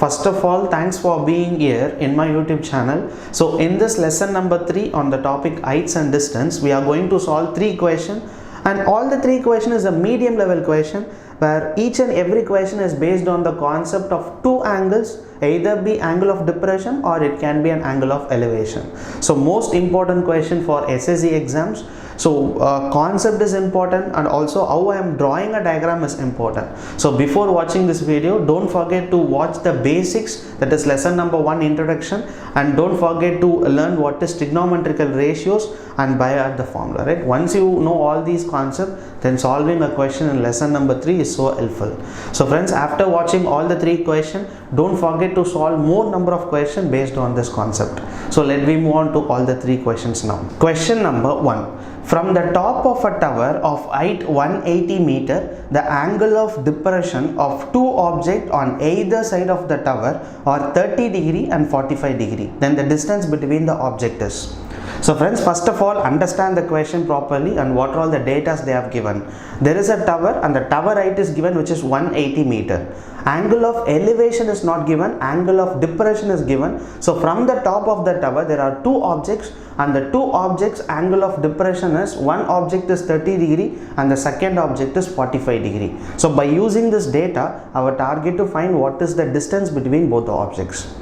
First of all, thanks for being here in my YouTube channel. So in this lesson number 3 on the topic heights and distance, we are going to solve 3 questions, and all the 3 questions is a medium level question where each and every question is based on the concept of 2 angles, either be angle of depression or it can be an angle of elevation. So most important question for SSC exams. So concept is important, and also how I am drawing a diagram is important. So before watching this video, don't forget to watch the basics, that is lesson number 1 introduction, and don't forget to learn what is trigonometrical ratios and by the formula, right? Once you know all these concepts, then solving a question in lesson number 3 is so helpful. So friends, after watching all the 3 questions, don't forget to solve more number of questions based on this concept. So let me move on to all the 3 questions now. Question number 1. From the top of a tower of height 180 meter, the angle of depression of 2 objects on either side of the tower are 30 degree and 45 degree. Then the distance between the object is. So friends, first of all, understand the question properly and what are all the data they have given. There is a tower and the tower height is given, which is 180 meter. Angle of elevation is not given, angle of depression is given. So from the top of the tower there are 2 objects, and the 2 objects angle of depression is, one object is 30 degree and the second object is 45 degree. So by using this data, our target to find what is the distance between both the objects.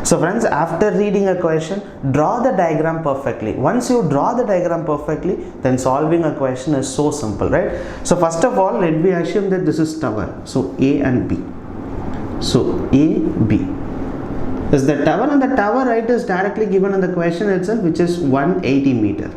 So friends, after reading a question, draw the diagram perfectly. Once you draw the diagram perfectly, then solving a question is so simple, right? So first of all, let me assume that this is tower. So A and B. So A, B is the tower, and the tower height is directly given in the question itself, which is 180 meter.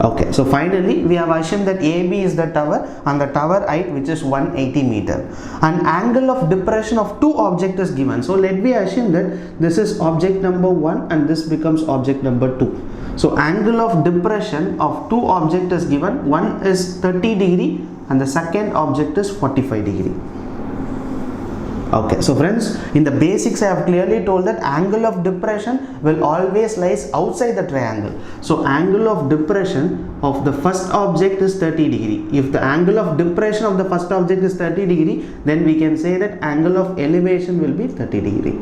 Okay, so finally we have assumed that AB is the tower and the tower height, which is 180 meter. An angle of depression of 2 objects is given. So let me assume that this is object number 1 and this becomes object number 2. So angle of depression of 2 objects is given. One is 30 degree and the second object is 45 degree. Okay, so friends, in the basics I have clearly told that angle of depression will always lies outside the triangle. So angle of depression of the first object is 30 degree. If the angle of depression of the first object is 30 degree, then we can say that angle of elevation will be 30 degree.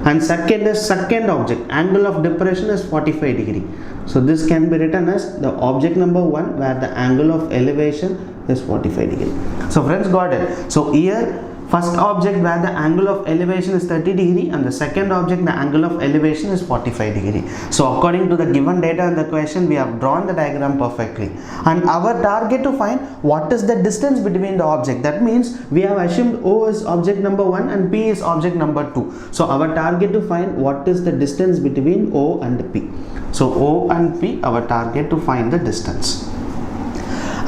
And second is second object, angle of depression is 45 degree. So this can be written as the object number 1 where the angle of elevation is 45 degree. So friends, got it? So here, first object where the angle of elevation is 30 degree and the second object the angle of elevation is 45 degree. So according to the given data in the question, we have drawn the diagram perfectly. And our target to find what is the distance between the object. That means we have assumed O is object number 1 and P is object number 2. So our target to find what is the distance between O and P. So O and P, our target to find the distance.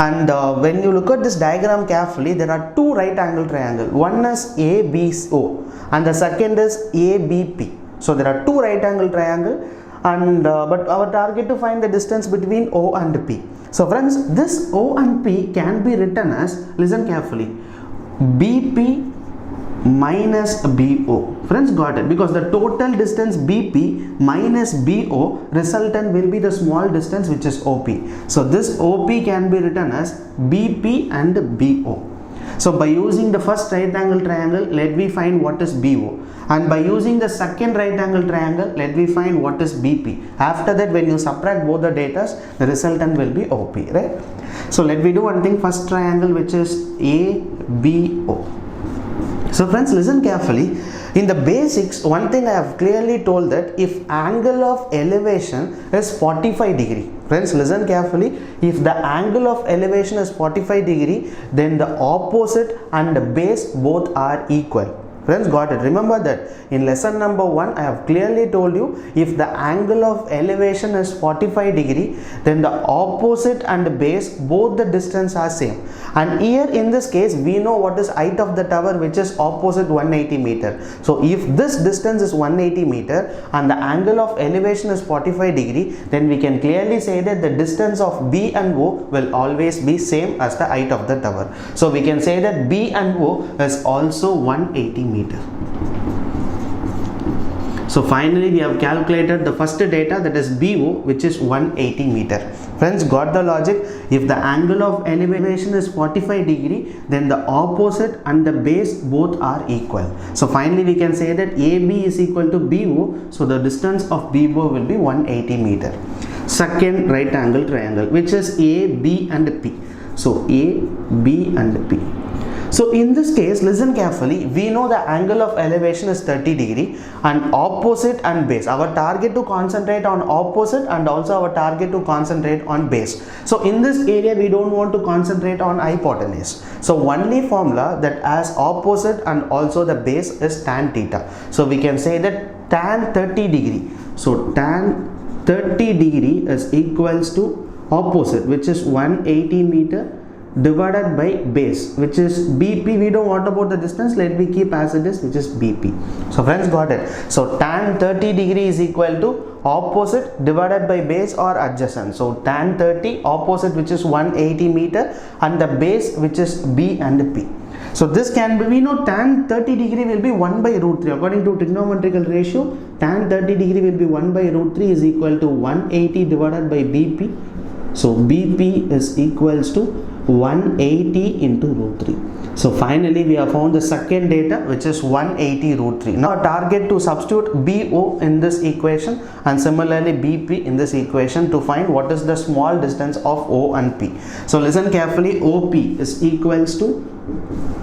And when you look at this diagram carefully, there are 2 right angle triangles. One is ABO and the second is ABP. So there are 2 right angle triangles, and but our target to find the distance between O and P. So friends, this O and P can be written as, listen carefully, BP minus BO. Friends, got it? Because the total distance BP minus BO resultant will be the small distance, which is OP. So this OP can be written as BP and BO. So by using the first right angle triangle, let me find what is BO, and by using the second right angle triangle, let me find what is BP. After that, when you subtract both the datas, the resultant will be OP, right? So let me do one thing. First triangle, which is ABO. So friends, listen carefully. In the basics, one thing I have clearly told that if angle of elevation is 45 degree, friends, listen carefully, if the angle of elevation is 45 degree, then the opposite and the base both are equal. Friends, got it? Remember that in lesson number 1, I have clearly told you, if the angle of elevation is 45 degree, then the opposite and base, both the distance are same. And here in this case, we know what is height of the tower, which is opposite 180 meter. So if this distance is 180 meter and the angle of elevation is 45 degree, then we can clearly say that the distance of B and O will always be same as the height of the tower. So we can say that B and O is also 180 meter. So finally we have calculated the first data, that is BO, which is 180 meter. Friends, got the logic? If the angle of elevation is 45 degree, then the opposite and the base both are equal. So finally we can say that AB is equal to BO, so the distance of BO will be 180 meter. Second right angle triangle, which is A, B and P. So A, B and P. So in this case, listen carefully, we know the angle of elevation is 30 degree and opposite and base. Our target to concentrate on opposite and also our target to concentrate on base. So in this area, we don't want to concentrate on hypotenuse. So only formula that has opposite and also the base is tan theta. So we can say that tan 30 degree. So tan 30 degree is equals to opposite, which is 180 meter, divided by base, which is BP. We don't want about the distance, let me keep as it is, which is BP. So friends, got it? So tan 30 degree is equal to opposite divided by base or adjacent. So tan 30 opposite, which is 180 meter, and the base, which is B and P. So this can be, we know tan 30 degree will be 1 by root 3 according to trigonometrical ratio. Tan 30 degree will be 1 by root 3 is equal to 180 divided by BP. So BP is equals to 180 into root 3. So finally we have found the second data, which is 180 root 3. Now target to substitute BO in this equation and similarly BP in this equation to find what is the small distance of O and P. So listen carefully, OP is equals to,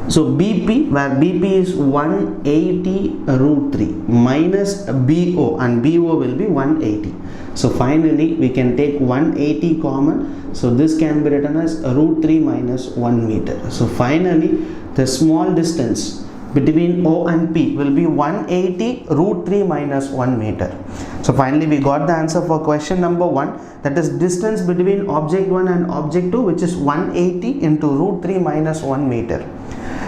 so BP, where BP is 180 root 3 minus BO, and BO will be 180. So finally we can take 180 common. So this can be written as root 3 minus 1 meter. So finally the small distance between O and P will be 180 root 3 minus 1 meter. So finally we got the answer for question number 1, that is distance between object 1 and object 2, which is 180 into root 3 minus 1 meter.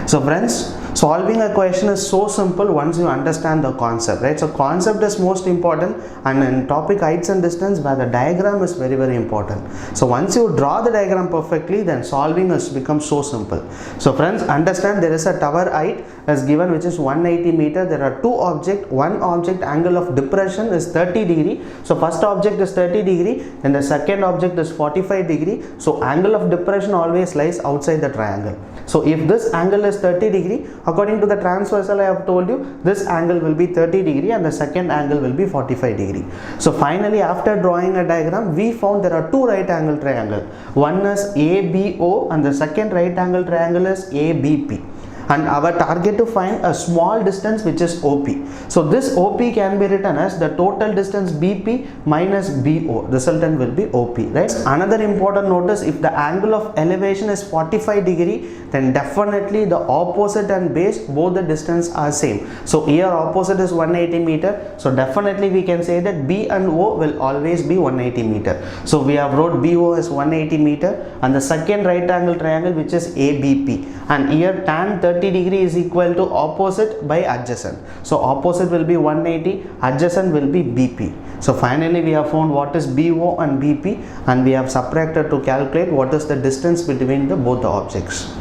So friends, solving a question is so simple once you understand the concept, right? So concept is most important, and in topic heights and distance, where the diagram is very, very important. So once you draw the diagram perfectly, then solving has become so simple. So friends, understand there is a tower height as given, which is 180 meter. There are two objects. One object angle of depression is 30 degree. So first object is 30 degree and the second object is 45 degree. So angle of depression always lies outside the triangle. So if this angle is 30 degree, according to the transversal I have told you, this angle will be 30 degree and the second angle will be 45 degree. So finally, after drawing a diagram, we found there are two right angle triangle. One is ABO and the second right angle triangle is ABP. And our target to find a small distance, which is OP. So this OP can be written as the total distance BP minus BO. Resultant will be OP, right? Another important notice, if the angle of elevation is 45 degree, then definitely the opposite and base, both the distance are same. So here opposite is 180 meter. So definitely we can say that B and O will always be 180 meter. So we have wrote BO as 180 meter and the second right angle triangle, which is ABP. And here tan 30 degree is equal to opposite by adjacent. So opposite will be 180, adjacent will be BP. So finally we have found what is BO and BP, and we have subtracted to calculate what is the distance between the both the objects.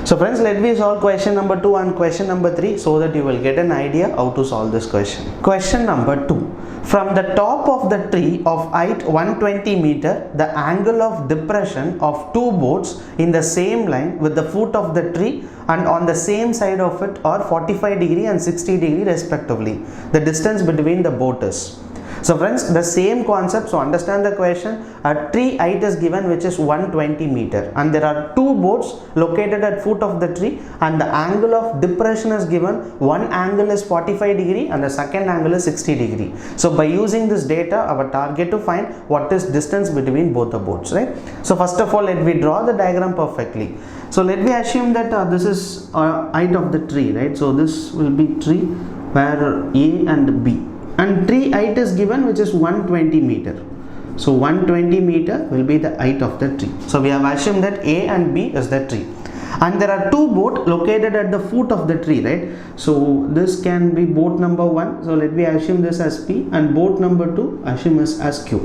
So friends, let me solve question number 2 and question number 3 so that you will get an idea how to solve this question. Question number 2. From the top of the tree of height 120 meter, the angle of depression of two boats in the same line with the foot of the tree and on the same side of it are 45 degree and 60 degree respectively. The distance between the boat is. So friends, the same concept. So understand the question. A tree height is given, which is 120 meter, and there are two boats located at foot of the tree, and the angle of depression is given. One angle is 45 degree and the second angle is 60 degree. So by using this data, our target to find what is distance between both the boats, right? So first of all, let me draw the diagram perfectly. So let me assume that this is height of the tree, right? So this will be tree where A and B. And tree height is given, which is 120 meter. So 120 meter will be the height of the tree. So we have assumed that A and B is the tree. And there are two boats located at the foot of the tree, right? So this can be boat number 1. So let me assume this as P, and boat number 2 assume as Q.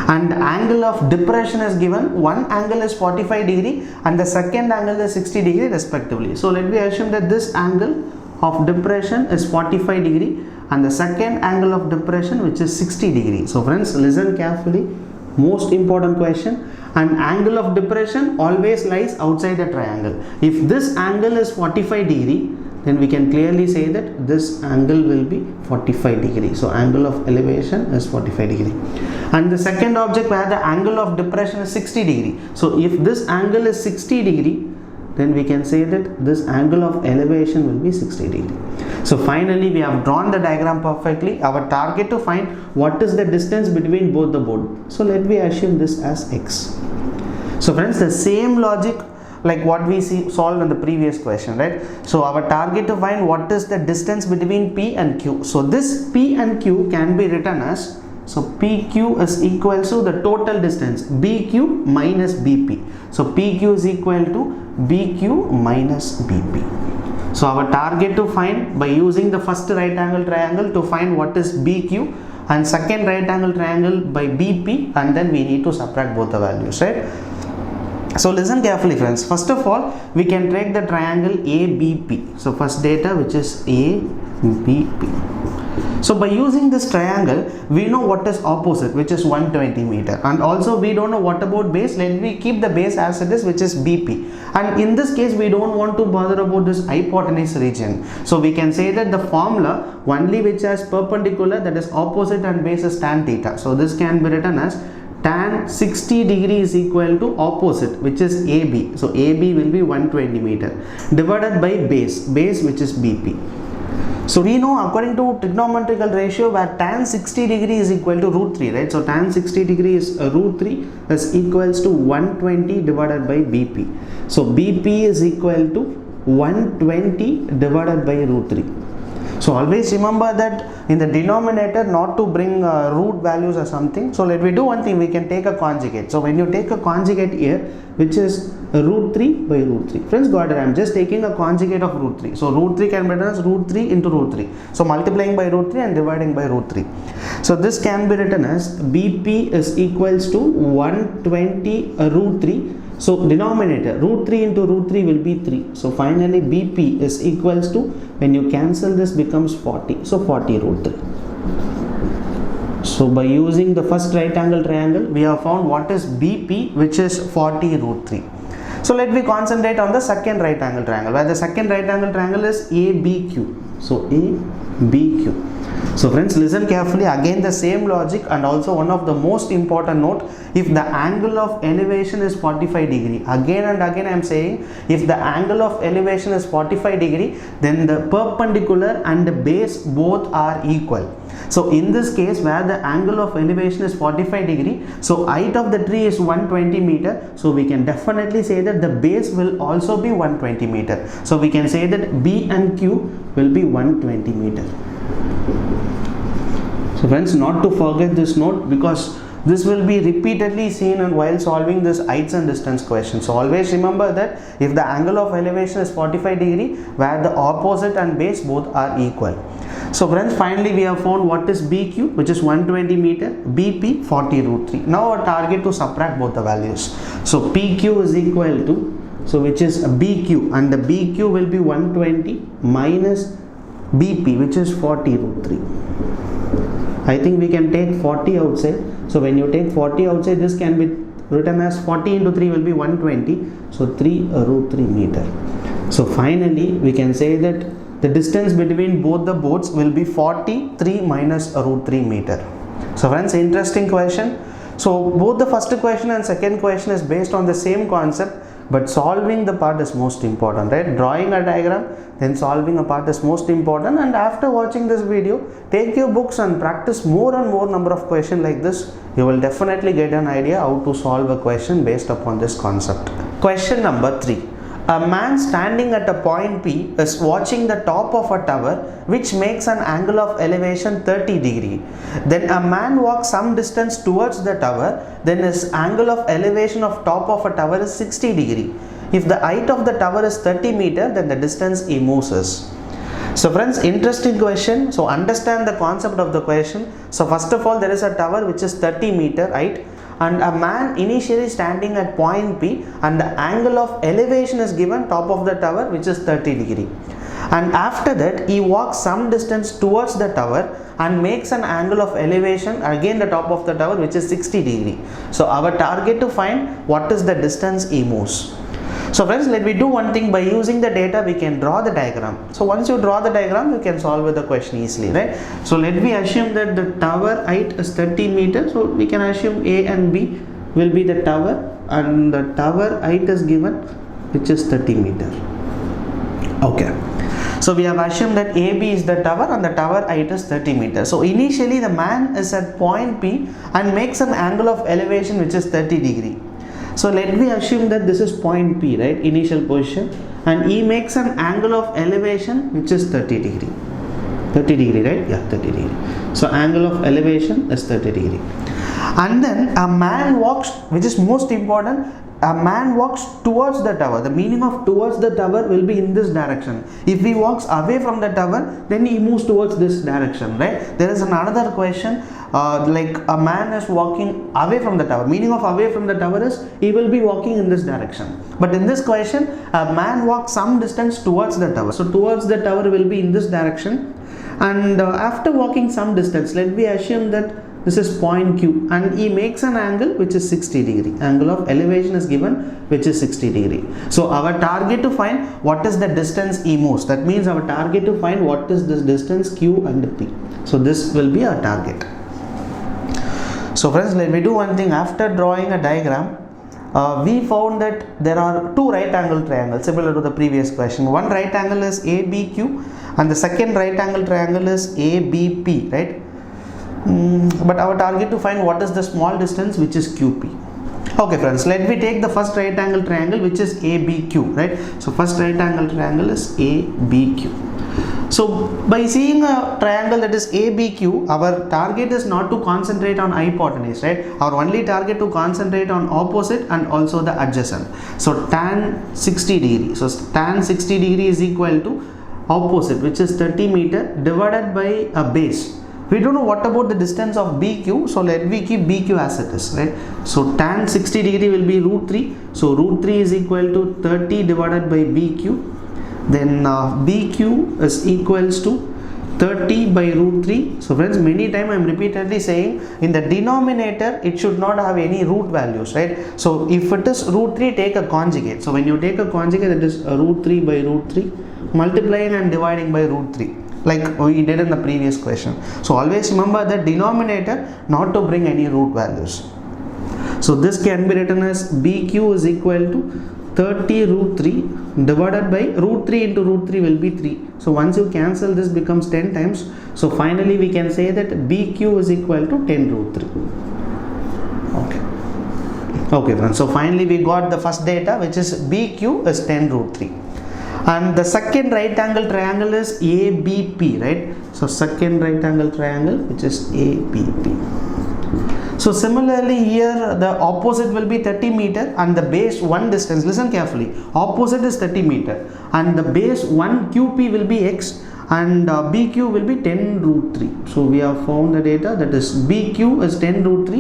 And the angle of depression is given. One angle is 45 degree and the second angle is 60 degree respectively. So let me assume that this angle of depression is 45 degree and the second angle of depression which is 60 degree. So friends, listen carefully, most important question. An angle of depression always lies outside the triangle. If this angle is 45 degree, then we can clearly say that this angle will be 45 degree. So angle of elevation is 45 degree. And the second object where the angle of depression is 60 degree. So if this angle is 60 degree, then we can say that this angle of elevation will be 60 degree. So finally we have drawn the diagram perfectly. Our target to find what is the distance between both the board. So let me assume this as x. So friends, the same logic like what we solved in the previous question, right? So our target to find what is the distance between P and Q. So this P and Q can be written as, so PQ is equal to the total distance BQ minus BP. So PQ is equal to BQ minus BP. So our target to find by using the first right angle triangle to find what is BQ and second right angle triangle by BP, and then we need to subtract both the values, right? So listen carefully friends. First of all, we can take the triangle ABP. So first data which is ABP. So by using this triangle, we know what is opposite, which is 120 meter, and also we don't know what about base. Let me keep the base as it is, which is BP, and in this case we don't want to bother about this hypotenuse region. So we can say that the formula only which has perpendicular, that is opposite, and base is tan theta. So this can be written as tan 60 degree is equal to opposite, which is AB. So AB will be 120 meter divided by base which is BP. So we know according to trigonometrical ratio where tan 60 degree is equal to root 3, right? So tan 60 degree is root 3 is equals to 120 divided by BP. So BP is equal to 120 divided by root 3. So always remember that in the denominator not to bring root values or something. So let me do one thing, we can take a conjugate. So when you take a conjugate here, which is root 3 by root 3. Friends, got it? I am just taking a conjugate of root 3. So root 3 can be written as root 3 into root 3. So multiplying by root 3 and dividing by root 3. So this can be written as BP is equals to 120 root 3. So denominator root 3 into root 3 will be 3. So finally BP is equals to, when you cancel this becomes 40. So 40 root 3. So by using the first right angle triangle, we have found what is BP, which is 40 root 3. So let me concentrate on the second right angle triangle, where the second right angle triangle is ABQ. So ABQ. So friends, listen carefully, again the same logic, and also one of the most important note, if the angle of elevation is 45 degree, again and again I am saying, if the angle of elevation is 45 degree, then the perpendicular and the base both are equal. So in this case where the angle of elevation is 45 degree, so height of the tree is 120 meter, so we can definitely say that the base will also be 120 meter. So we can say that B and Q will be 120 meter. So friends, not to forget this note, because this will be repeatedly seen and while solving this heights and distance question. So always remember that if the angle of elevation is 45 degree, where the opposite and base both are equal. So friends, finally we have found what is BQ, which is 120 meter, BP 40 root 3. Now our target to subtract both the values. So PQ is equal to, so which is BQ, and the BQ will be 120 minus BP, which is 40 root 3. I think we can take 40 outside. So when you take 40 outside, this can be written as 40 into 3 will be 120. So 3 root 3 meter. So finally we can say that the distance between both the boards will be 43 minus root 3 meter. So friends, interesting question. So both the first question and second question is based on the same concept, but solving the part is most important, right? Drawing a diagram, then solving a part is most important. And after watching this video, take your books and practice more and more number of questions like this. You will definitely get an idea how to solve a question based upon this concept. Question number 3. A man standing at a point P is watching the top of a tower which makes an angle of elevation 30 degree. Then a man walks some distance towards the tower, then his angle of elevation of top of a tower is 60 degree. If the height of the tower is 30 meter, then the distance he moves is. So friends, interesting question. So understand the concept of the question. So first of all, there is a tower which is 30 meter height, and a man initially standing at point P, and the angle of elevation is given top of the tower which is 30 degree. and after that he walks some distance towards the tower and makes an angle of elevation again the top of the tower, which is 60 degree. So our target to find what is the distance he moves. So friends, let me do one thing. By using the data we can draw the diagram. So once you draw the diagram you can solve the question easily, right? So let me assume that the tower height is 30 meters. So we can assume A and B will be the tower, and the tower height is given, which is 30 meter. Okay, so we have assumed that AB is the tower and the tower height is 30 meters. So initially the man is at point P and makes an angle of elevation which is 30 degree. So let me assume that this is point P, right, initial position, and he makes an angle of elevation which is 30 degree. 30 degree, right? Yeah, 30 degree. So angle of elevation is 30 degree. And then a man walks, which is most important, a man walks towards the tower. The meaning of towards the tower will be in this direction. If he walks away from the tower, then he moves towards this direction, right? There is another question, like a man is walking away from the tower. Meaning of away from the tower is he will be walking in this direction. But in this question, a man walks some distance towards the tower. So towards the tower will be in this direction. And after walking some distance, let me assume that this is point Q, and he makes an angle which is 60 degree. Angle of elevation is given, which is 60 degree. So our target to find what is the distance he moves. That means our target to find what is this distance Q and P. So this will be our target. So friends, let me do one thing. After drawing a diagram, we found that there are two right angle triangles similar to the previous question. One right angle is ABQ and the second right angle triangle is ABP, right? But our target to find what is the small distance which is QP. Okay friends, let me take the first right angle triangle which is ABQ, right? So first right angle triangle is ABQ. So by seeing a triangle that is ABQ, our target is not to concentrate on hypotenuse, right? Our only target to concentrate on opposite and also the adjacent. So tan 60 degree. So tan 60 degree is equal to opposite, which is 30 meter, divided by a base. We don't know what about the distance of BQ, so let me keep BQ as it is, right? So tan 60 degree will be root 3. So root 3 is equal to 30 divided by BQ. Then BQ is equals to 30 by root 3. So friends, many times I am repeatedly saying in the denominator it should not have any root values, right? So if it is root 3, take a conjugate. So when you take a conjugate, that is root 3 by root 3, multiplying and dividing by root 3, like we did in the previous question. So always remember the denominator not to bring any root values. So this can be written as BQ is equal to 30 root 3 divided by root 3 into root 3 will be 3. So once you cancel, this becomes 10 times. So finally we can say that BQ is equal to 10 root 3. Okay friends, so finally we got the first data, which is BQ is 10 root 3. And the second right angle triangle is ABP, right? So second right angle triangle, which is ABP. So similarly here the opposite will be 30 meter and the base 1 distance, listen carefully, opposite is 30 meter and the base 1 QP will be X and BQ will be 10 root 3. So we have found the data, that is BQ is 10 root 3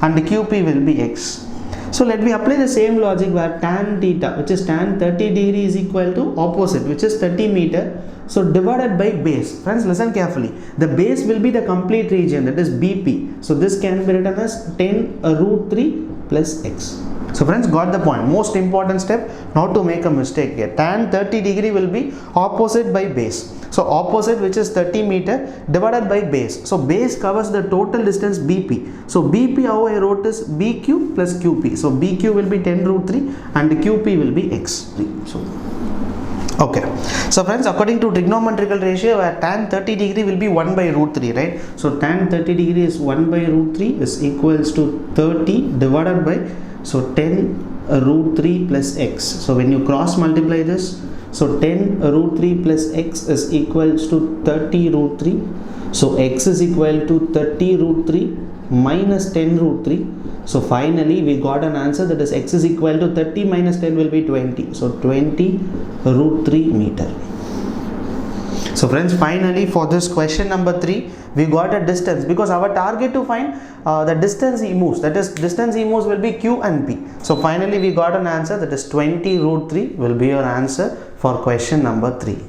and the QP will be X. So let me apply the same logic where tan theta, which is tan 30 degree, is equal to opposite, which is 30 meter. So divided by base. Friends, listen carefully. The base will be the complete region, that is BP. So this can be written as 10 root 3 plus X. So friends, got the point. Most important step, not to make a mistake here. Tan 30 degree will be opposite by base. So opposite, which is 30 meter, divided by base. So base covers the total distance BP. So BP, how I wrote is BQ plus QP. So BQ will be 10 root 3 and QP will be X3. So okay, so friends, according to trigonometrical ratio, where tan 30 degree will be 1 by root 3, right? So tan 30 degree is 1 by root 3 is equals to 30 divided by, so 10 root 3 plus X. So when you cross multiply this, so 10 root 3 plus X is equals to 30 root 3. So X is equal to 30 root 3 minus 10 root 3. So finally we got an answer, that is X is equal to 30 minus 10 will be 20. So 20 root 3 meter. So friends, finally for this question number 3, we got a distance, because our target to find the distance he moves, that is distance he moves will be Q and P. So finally we got an answer, that is 20 root 3 will be your answer for question number 3.